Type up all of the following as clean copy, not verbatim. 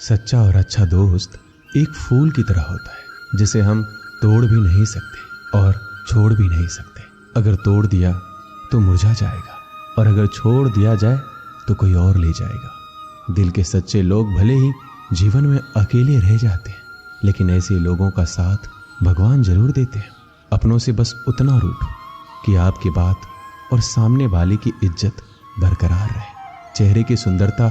सच्चा और अच्छा दोस्त एक फूल की तरह होता है जिसे हम तोड़ भी नहीं सकते और छोड़ भी नहीं सकते। अगर तोड़ दिया तो मुरझा जाएगा और अगर छोड़ दिया जाए तो कोई और ले जाएगा। दिल के सच्चे लोग भले ही जीवन में अकेले रह जाते हैं, लेकिन ऐसे लोगों का साथ भगवान जरूर देते हैं। अपनों से बस उतना रूठो कि आपकी बात और सामने वाले की इज्जत बरकरार रहे। चेहरे की सुंदरता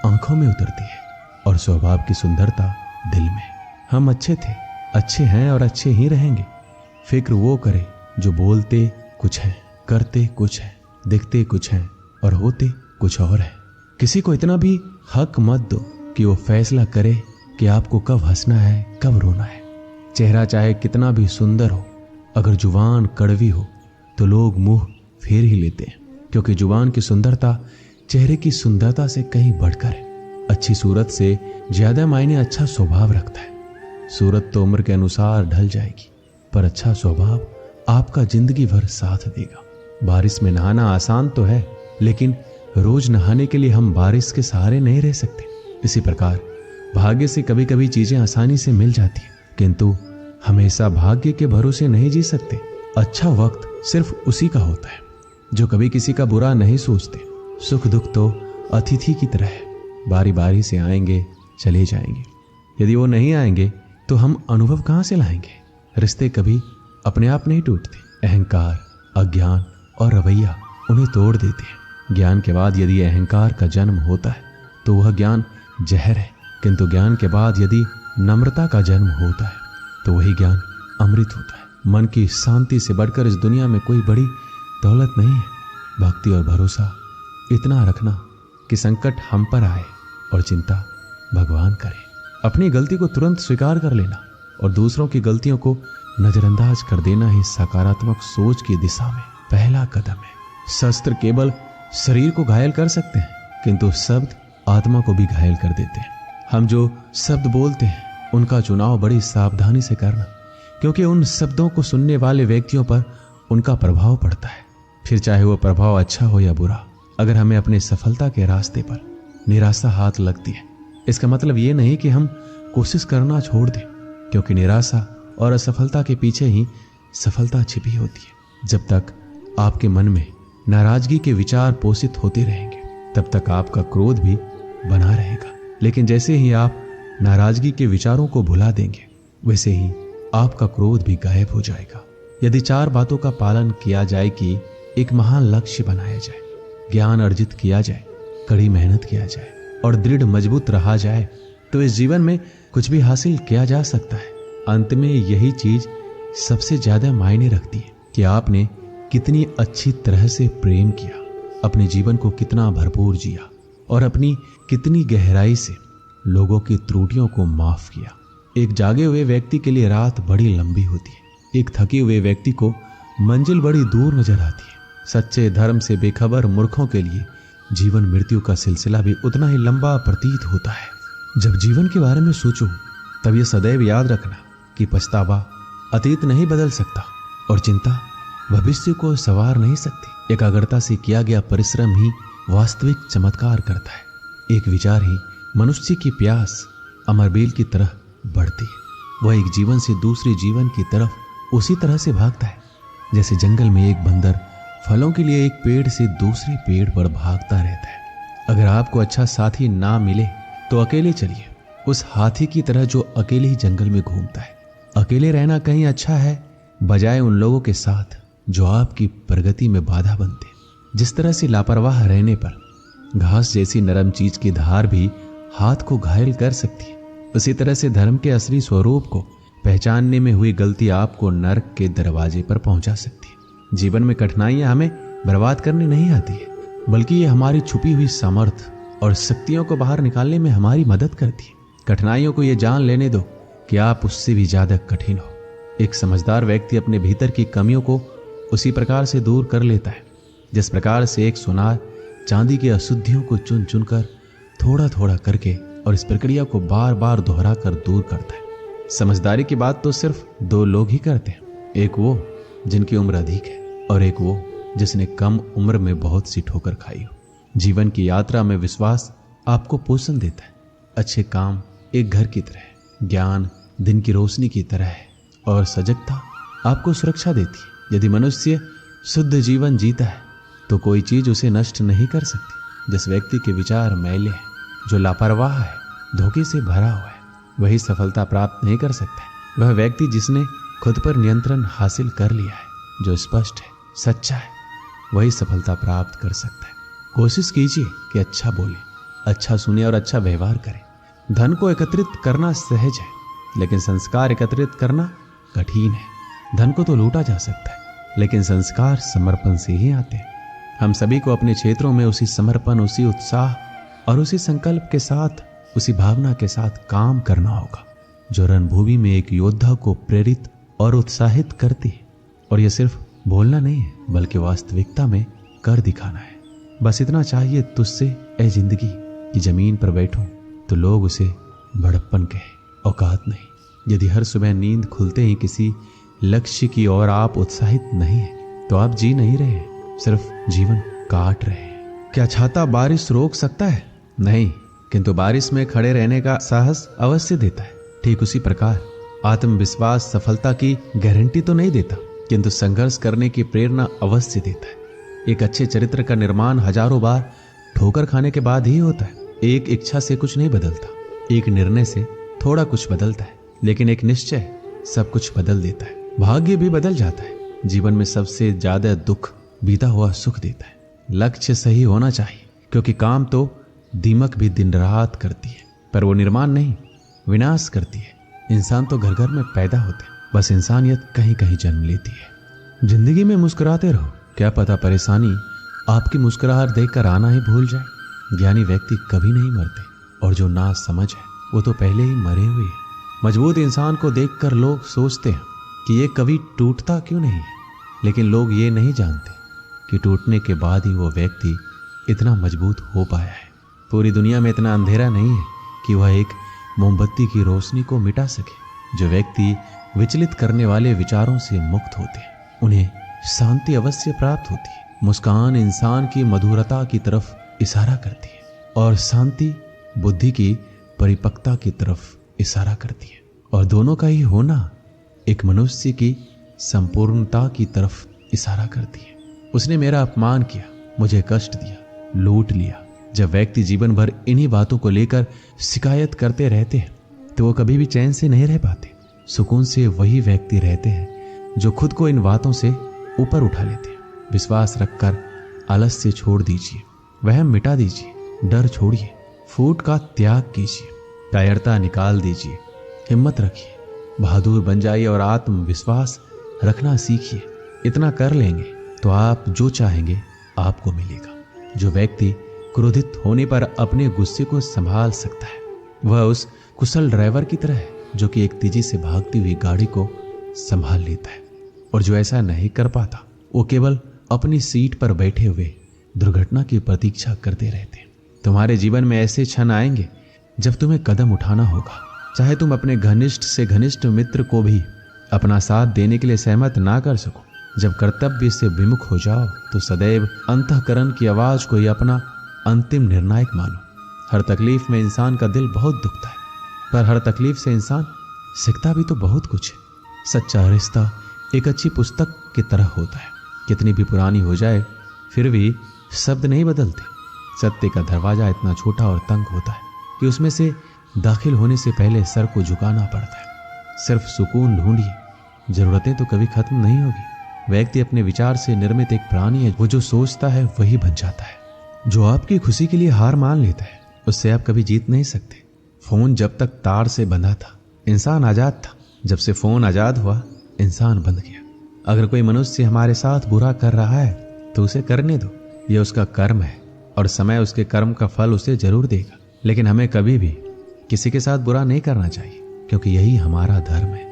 आंखों में उतरती है और स्वभाव की सुंदरता दिल में। हम अच्छे थे, अच्छे हैं और अच्छे ही रहेंगे। फिक्र वो करे जो बोलते कुछ हैं, करते कुछ हैं, दिखते कुछ हैं और होते कुछ और है। किसी को इतना भी हक मत दो कि वो फैसला करे कि आपको कब हंसना है, कब रोना है। चेहरा चाहे कितना भी सुंदर हो, अगर जुबान कड़वी हो तो लोग मुंह फेर ही लेते हैं, क्योंकि जुबान की सुंदरता चेहरे की सुंदरता से कहीं बढ़कर है। अच्छी सूरत से ज्यादा मायने अच्छा स्वभाव रखता है। सूरत तो उम्र के अनुसार ढल जाएगी, पर अच्छा स्वभाव आपका जिंदगी भर साथ देगा। बारिश में नहाना आसान तो है, लेकिन रोज नहाने के लिए हम बारिश के सहारे नहीं रह सकते। इसी प्रकार भाग्य से कभी कभी चीजें आसानी से मिल जाती हैं, किंतु हमेशा भाग्य के भरोसे नहीं जी सकते। अच्छा वक्त सिर्फ उसी का होता है जो कभी किसी का बुरा नहीं सोचते। सुख दुख तो अतिथि की तरह है, बारी बारी से आएंगे चले जाएंगे। यदि वो नहीं आएंगे तो हम अनुभव कहां से लाएंगे। रिश्ते कभी अपने आप नहीं टूटते। अहंकार, अज्ञान और रवैया उन्हें तोड़ देते हैं। ज्ञान के बाद यदि अहंकार का जन्म होता है तो वह ज्ञान जहर है, किंतु ज्ञान के बाद यदि नम्रता का जन्म होता है तो वही ज्ञान अमृत होता है। मन की शांति से बढ़कर इस दुनिया में कोई बड़ी दौलत नहीं है। भक्ति और भरोसा इतना रखना कि संकट हम पर आए और चिंता भगवान करे। अपनी गलती को तुरंत स्वीकार कर लेना और दूसरों की गलतियों को नजरअंदाज कर देना ही सकारात्मक सोच की दिशा में पहला कदम है। शस्त्र केवल शरीर को घायल कर सकते हैं, किंतु शब्द आत्मा को भी घायल कर देते हैं। हम जो शब्द बोलते हैं उनका चुनाव बड़ी सावधानी से करना, क्योंकि उन शब्दों को सुनने वाले व्यक्तियों पर उनका प्रभाव पड़ता है। फिर चाहे वो प्रभाव अच्छा हो या बुरा। अगर हमें अपनी सफलता के रास्ते पर निराशा हाथ लगती है, इसका मतलब ये नहीं कि हम कोशिश करना छोड़ दें, क्योंकि निराशा और असफलता के पीछे ही सफलता छिपी होती है। जब तक आपके मन में नाराजगी के विचार पोषित होते रहेंगे, तब तक आपका क्रोध भी बना रहेगा। लेकिन जैसे ही आप नाराजगी के विचारों को भुला देंगे, वैसे ही आपका क्रोध भी गायब हो जाएगा। यदि 4 बातों का पालन किया जाए कि एक महान लक्ष्य बनाया जाए, ज्ञान अर्जित किया जाए, कड़ी मेहनत किया जाए और दृढ़ मजबूत रहा जाए, तो इस जीवन में कुछ भी हासिल किया जा सकता है। अंत में यही चीज सबसे ज्यादा मायने रखती है कि आपने कितनी अच्छी तरह से प्रेम किया, अपने जीवन को कितना भरपूर जिया और अपनी कितनी गहराई से लोगों की त्रुटियों को माफ किया। एक जागे हुए व्यक्ति के लिए रात बड़ी लंबी होती है, एक थके हुए व्यक्ति को मंजिल बड़ी दूर नजर आती है। सच्चे धर्म से बेखबर मूर्खों के लिए जीवन मृत्यु का सिलसिला भी उतना ही लंबा प्रतीत होता है। जब जीवन के बारे में सोचो तब यह सदैव याद रखना कि पछतावा अतीत नहीं बदल सकता और चिंता भविष्य को संवार नहीं सकती। एकाग्रता से किया गया परिश्रम ही वास्तविक चमत्कार करता है। एक विचार ही मनुष्य की प्यास अमरबेल की तरह बढ़ती है। वह एक जीवन से दूसरे जीवन की तरफ उसी तरह से भागता है जैसे जंगल में एक बंदर फलों के लिए एक पेड़ से दूसरे पेड़ पर भागता रहता है। अगर आपको अच्छा साथी ना मिले तो अकेले चलिए, उस हाथी की तरह जो अकेले ही जंगल में घूमता है। अकेले रहना कहीं अच्छा है, बजाय उन लोगों के साथ जो आपकी प्रगति में बाधा बनते। जिस तरह से लापरवाह रहने पर घास जैसी नरम चीज की धार भी हाथ को घायल कर सकती है, उसी तरह से धर्म के असली स्वरूप को पहचानने में हुई गलती आपको नरक के दरवाजे पर पहुंचा सकती है। जीवन में कठिनाइयां हमें बर्बाद करने नहीं आती है, बल्कि ये हमारी छुपी हुई सामर्थ्य और शक्तियों को बाहर निकालने में हमारी मदद करती है। कठिनाइयों को ये जान लेने दो कि आप उससे भी ज्यादा कठिन हो। एक समझदार व्यक्ति अपने भीतर की कमियों को उसी प्रकार से दूर कर लेता है जिस प्रकार से एक सुनार चांदी की अशुद्धियों को चुन चुनकर थोड़ा थोड़ा करके और इस प्रक्रिया को बार बार दोहरा कर दूर करता है। समझदारी की बात तो सिर्फ 2 लोग ही करते हैं, एक वो जिनकी उम्र अधिक है और एक वो जिसने कम उम्र में बहुत सी ठोकर खाई हो। जीवन की यात्रा में विश्वास आपको पोषण देता है। अच्छे काम एक घर की तरह है, ज्ञान दिन की रोशनी की तरह है और सजगता आपको सुरक्षा देती है। यदि मनुष्य शुद्ध जीवन जीता है तो कोई चीज उसे नष्ट नहीं कर सकती। जिस व्यक्ति के विचार मैले हैं, जो लापरवाह है, धोखे से भरा हुआ है, वही सफलता प्राप्त नहीं कर सकता है। वह व्यक्ति जिसने खुद पर नियंत्रण हासिल कर लिया है, जो स्पष्ट है, सच्चा है, वही सफलता प्राप्त कर सकता है। कोशिश कीजिए कि अच्छा बोले, अच्छा सुने और अच्छा व्यवहार करें। धन को एकत्रित करना सहज है, लेकिन संस्कार एकत्रित करना कठिन है। धन को तो लूटा जा सकता है, लेकिन संस्कार समर्पण से ही आते हैं। हम सभी को अपने क्षेत्रों में उसी समर्पण, उसी उत्साह और उसी संकल्प के साथ, उसी भावना के साथ काम करना होगा जो रणभूमि में एक योद्धा को प्रेरित और उत्साहित करती है। और यह सिर्फ बोलना नहीं है, बल्कि वास्तविकता में कर दिखाना है। बस इतना चाहिए तुझसे ए जिंदगी कि जमीन पर बैठूं तो लोग उसे बड़प्पन कहे, औकात नहीं। यदि हर सुबह नींद खुलते ही किसी लक्ष्य की ओर आप उत्साहित नहीं है तो आप जी नहीं रहे, सिर्फ जीवन काट रहे हैं। क्या छाता बारिश रोक सकता है? नहीं, किंतु बारिश में खड़े रहने का साहस अवश्य देता है। ठीक उसी प्रकार आत्मविश्वास सफलता की गारंटी तो नहीं देता, किंतु संघर्ष करने की प्रेरणा अवश्य देता है। एक अच्छे चरित्र का निर्माण हजारों बार ठोकर खाने के बाद ही होता है। एक इच्छा से कुछ नहीं बदलता, एक निर्णय से थोड़ा कुछ बदलता है, लेकिन एक निश्चय सब कुछ बदल देता है। भाग्य भी बदल जाता है। जीवन में सबसे ज्यादा दुख बीता हुआ सुख देता है। लक्ष्य सही होना चाहिए, क्योंकि काम तो दीमक भी दिन रात करती है, पर वो निर्माण नहीं, विनाश करती है। इंसान तो घर घर में पैदा होते हैं, बस इंसानियत कहीं कहीं जन्म लेती है। जिंदगी में मुस्कुराते रहो, क्या पता परेशानी आपकी मुस्कुराहट देखकर आना ही भूल जाए। ज्ञानी व्यक्ति कभी नहीं मरते, और जो ना समझ है वो तो पहले ही मरे हुए हैं। मजबूत इंसान को देखकर लोग सोचते हैं कि ये कभी टूटता क्यों नहीं है, लेकिन लोग ये नहीं जानते कि टूटने के बाद ही वो व्यक्ति इतना मजबूत हो पाया है। पूरी दुनिया में इतना अंधेरा नहीं है कि वह एक मोमबत्ती की रोशनी को मिटा सके। जो व्यक्ति विचलित करने वाले विचारों से मुक्त होते हैं, उन्हें शांति अवश्य प्राप्त होती है। मुस्कान इंसान की मधुरता की तरफ इशारा करती है, और शांति बुद्धि की परिपक्वता की तरफ इशारा करती है। और दोनों का ही होना एक मनुष्य की संपूर्णता की तरफ इशारा करती है। उसने मेरा अपमान किया, मुझे कष्ट दिया, लूट लिया। जब व्यक्ति जीवन भर इन्हीं बातों को लेकर शिकायत करते रहते हैं तो वो कभी भी चैन से नहीं रह पाते। सुकून से वही व्यक्ति रहते हैं जो खुद को इन बातों से ऊपर उठा लेते हैं। विश्वास रखकर आलस्य छोड़ दीजिए, वहम मिटा दीजिए, डर छोड़िए, फूट का त्याग कीजिए, कायरता निकाल दीजिए, हिम्मत रखिए, बहादुर बन जाइए और आत्मविश्वास रखना सीखिए। इतना कर लेंगे तो आप जो चाहेंगे आपको मिलेगा। जो व्यक्ति क्रोधित होने पर अपने गुस्से को संभाल सकता है, वह उस कुशल ड्राइवर की तरह है जो कि एक तेजी से भागती हुई गाड़ी को संभाल लेता है। और जो ऐसा नहीं कर पाता, वो केवल अपनी सीट पर बैठे हुए दुर्घटना की प्रतीक्षा करते रहते हैं। तुम्हारे जीवन में ऐसे क्षण आएंगे जब तुम्हें कदम उठाना होगा, चाहे तुम अपने घनिष्ठ से घनिष्ठ मित्र को भी अपना साथ देने के लिए सहमत ना कर सको। जब कर्तव्य से विमुख हो जाओ तो सदैव अंतःकरण की आवाज को ही अपना अंतिम निर्णायक मानो। हर तकलीफ में इंसान का दिल बहुत दुखता है, पर हर तकलीफ से इंसान सीखता भी तो बहुत कुछ है। सच्चा रिश्ता एक अच्छी पुस्तक की तरह होता है, कितनी भी पुरानी हो जाए फिर भी शब्द नहीं बदलते। सत्य का दरवाजा इतना छोटा और तंग होता है कि उसमें से दाखिल होने से पहले सर को झुकाना पड़ता है। सिर्फ सुकून ढूंढिए, जरूरतें तो कभी खत्म नहीं होगी। व्यक्ति अपने विचार से निर्मित एक प्राणी है, वो जो सोचता है वही बन जाता है। जो आपकी खुशी के लिए हार मान लेता है उससे आप कभी जीत नहीं सकते। फोन जब तक तार से बंधा था इंसान आजाद था, जब से फोन आजाद हुआ इंसान बंध गया। अगर कोई मनुष्य हमारे साथ बुरा कर रहा है तो उसे करने दो, यह उसका कर्म है और समय उसके कर्म का फल उसे जरूर देगा। लेकिन हमें कभी भी किसी के साथ बुरा नहीं करना चाहिए, क्योंकि यही हमारा धर्म है।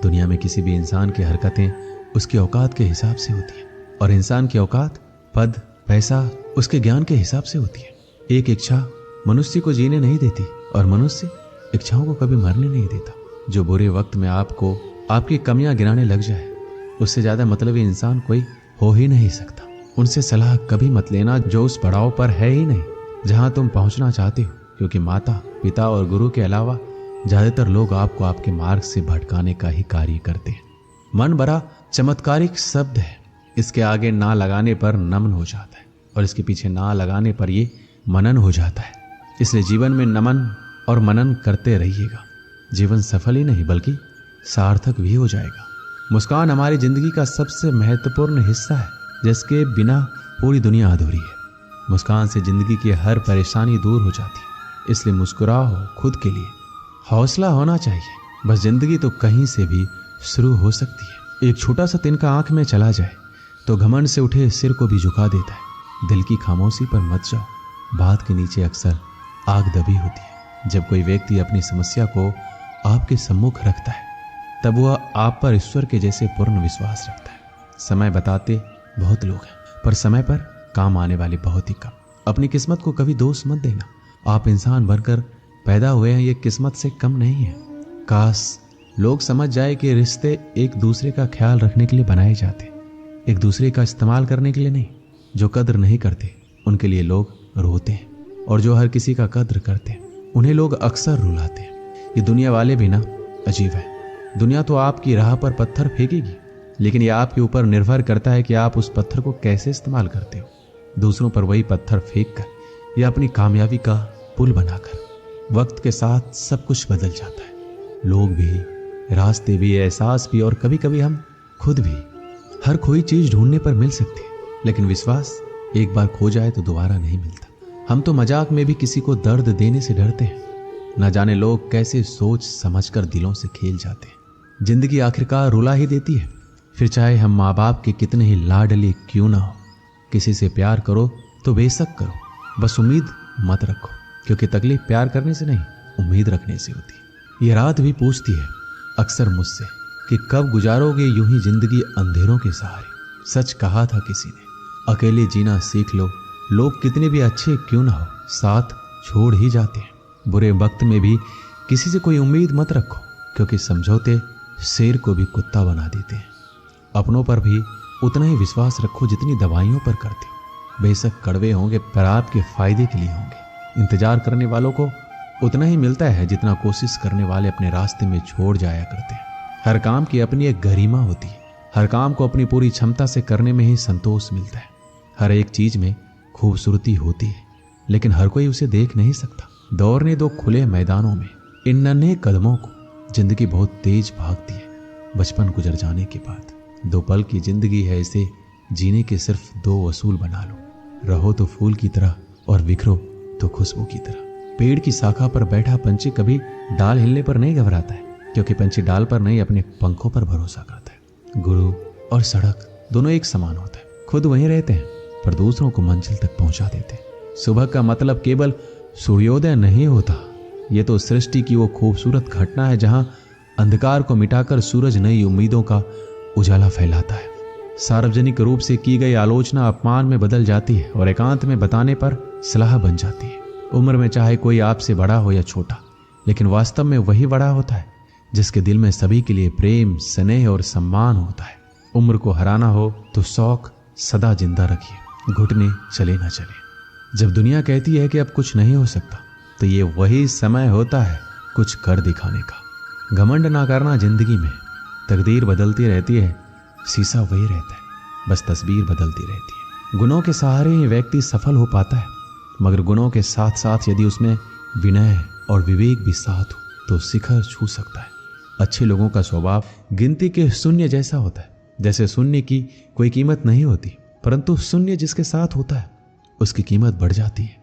दुनिया में किसी भी इंसान की हरकतें उसकी औकात के हिसाब से होती है, और इंसान की औकात पद, पैसा उसके ज्ञान के हिसाब से होती है। एक इच्छा मनुष्य को जीने नहीं देती, और मनुष्य इच्छाओं को कभी मरने नहीं देता। जो बुरे वक्त में आपको आपकी कमियां गिनाने लग जाए, उससे ज्यादा मतलबी इंसान कोई हो ही नहीं सकता। उनसे सलाह कभी मत लेना जो उस पड़ाव पर है ही नहीं जहां तुम पहुंचना चाहते हो, क्योंकि माता, पिता और गुरु के अलावा ज्यादातर लोग आपको आपके मार्ग से भटकाने का ही कार्य करते हैं। मन बड़ा चमत्कारिक शब्द है, इसके आगे ना लगाने पर नमन हो जाता है और इसके पीछे ना लगाने पर ये मनन हो जाता है। इसलिए जीवन में नमन और मनन करते रहिएगा। जीवन सफल ही नहीं बल्कि सार्थक भी हो जाएगा। मुस्कान हमारी जिंदगी का सबसे महत्वपूर्ण हिस्सा है, जिसके बिना पूरी दुनिया अधूरी है। मुस्कान से जिंदगी की हर परेशानी दूर हो जाती है। इसलिए मुस्कुराओ खुद के लिए, हौसला होना चाहिए। बस जिंदगी तो कहीं से भी शुरू हो सकती है। एक छोटा सा तिनका आंख में चला जाए तो घमंड से उठे सिर को भी झुका देता है। दिल की खामोशी पर मत जाओ, बात के नीचे अक्सर आग दबी होती है। जब कोई व्यक्ति अपनी समस्या को आपके सम्मुख रखता है तब वह आप पर ईश्वर के जैसे पूर्ण विश्वास रखता है। समय बताते बहुत लोग हैं, पर समय पर काम आने वाले बहुत ही कम। अपनी किस्मत को कभी दोष मत देना। आप इंसान बनकर पैदा हुए हैं, ये किस्मत से कम नहीं है। काश लोग समझ जाए कि रिश्ते एक दूसरे का ख्याल रखने के लिए बनाए जाते, एक दूसरे का इस्तेमाल करने के लिए नहीं। जो कद्र नहीं करते उनके लिए लोग रोते हैं, और जो हर किसी का कद्र करते हैं उन्हें लोग अक्सर रुलाते हैं। ये दुनिया वाले भी ना अजीब है। दुनिया तो आपकी राह पर पत्थर फेंकेगी, लेकिन यह आपके ऊपर निर्भर करता है कि आप उस पत्थर को कैसे इस्तेमाल करते हो। दूसरों पर वही पत्थर फेंक कर या अपनी कामयाबी का पुल बनाकर। वक्त के साथ सब कुछ बदल जाता है, लोग भी, रास्ते भी, एहसास भी, और कभी कभी हम खुद भी। हर खोई चीज ढूंढने पर मिल सकती है, लेकिन विश्वास एक बार खो जाए तो दोबारा नहीं मिलता। हम तो मजाक में भी किसी को दर्द देने से डरते हैं। न जाने लोग कैसे सोच समझकर दिलों से खेल जाते हैं। जिंदगी आखिरकार रुला ही देती है, फिर चाहे हम माँ बाप के कितने ही लाडले क्यों ना हो। किसी से प्यार करो तो बेशक करो, बस उम्मीद मत रखो, क्योंकि तकलीफ प्यार करने से नहीं उम्मीद रखने से होती है। यह रात भी पूछती है अक्सर मुझसे कि कब गुजारोगे यूं ही जिंदगी अंधेरों के सहारे। सच कहा था किसी ने, अकेले जीना सीख लो, लोग कितने भी अच्छे क्यों ना हो साथ छोड़ ही जाते हैं। बुरे वक्त में भी किसी से कोई उम्मीद मत रखो, क्योंकि समझौते शेर को भी कुत्ता बना देते हैं। अपनों पर भी उतना ही विश्वास रखो जितनी दवाइयों पर करते हो। बेशक कड़वे होंगे पर आपके फायदे के लिए होंगे। इंतजार करने वालों को उतना ही मिलता है जितना कोशिश करने वाले अपने रास्ते में छोड़ जाया करते हैं। हर काम की अपनी एक गरिमा होती है। हर काम को अपनी पूरी क्षमता से करने में ही संतोष मिलता है। हर एक चीज में खूबसूरती होती है, लेकिन हर कोई उसे देख नहीं सकता। दौड़ने दो खुले मैदानों में इन नन्हे कदमों को, जिंदगी बहुत तेज भागती है। बचपन गुजर जाने के बाद 2 पल की जिंदगी है, इसे जीने के सिर्फ 2 असूल बना लो। रहो तो फूल की तरह और बिखरो तो खुशबू की तरह। पेड़ की शाखा पर बैठा पंछी कभी डाल हिलने पर नहीं घबराता है, क्योंकि पंछी डाल पर नहीं अपने पंखों पर भरोसा करता है। गुरु और सड़क दोनों एक समान होता है। खुद वहीं रहते हैं पर दूसरों को मंजिल तक पहुंचा देते हैं। सुबह का मतलब केवल सूर्योदय नहीं होता, ये तो सृष्टि की वो खूबसूरत घटना है जहां अंधकार को मिटाकर सूरज नई उम्मीदों का उजाला फैलाता है। सार्वजनिक रूप से की गई आलोचना अपमान में बदल जाती है और एकांत में बताने पर सलाह बन जाती है। उम्र में चाहे कोई आपसे बड़ा हो या छोटा, लेकिन वास्तव में वही बड़ा होता है जिसके दिल में सभी के लिए प्रेम, स्नेह और सम्मान होता है। उम्र को हराना हो तो शौक सदा जिंदा रखिए, घुटने चले ना चले। जब दुनिया कहती है कि अब कुछ नहीं हो सकता, तो ये वही समय होता है कुछ कर दिखाने का। घमंड ना करना जिंदगी में। तकदीर बदलती रहती है, शीशा वही रहता है, बस तस्वीर बदलती रहती है। गुणों के सहारे ही व्यक्ति सफल हो पाता है, मगर गुणों के साथ साथ यदि उसमें विनय और विवेक भी साथ हो तो शिखर छू सकता है। अच्छे लोगों का स्वभाव गिनती के शून्य जैसा होता है। जैसे शून्य की कोई कीमत नहीं होती, परंतु शून्य जिसके साथ होता है उसकी कीमत बढ़ जाती है।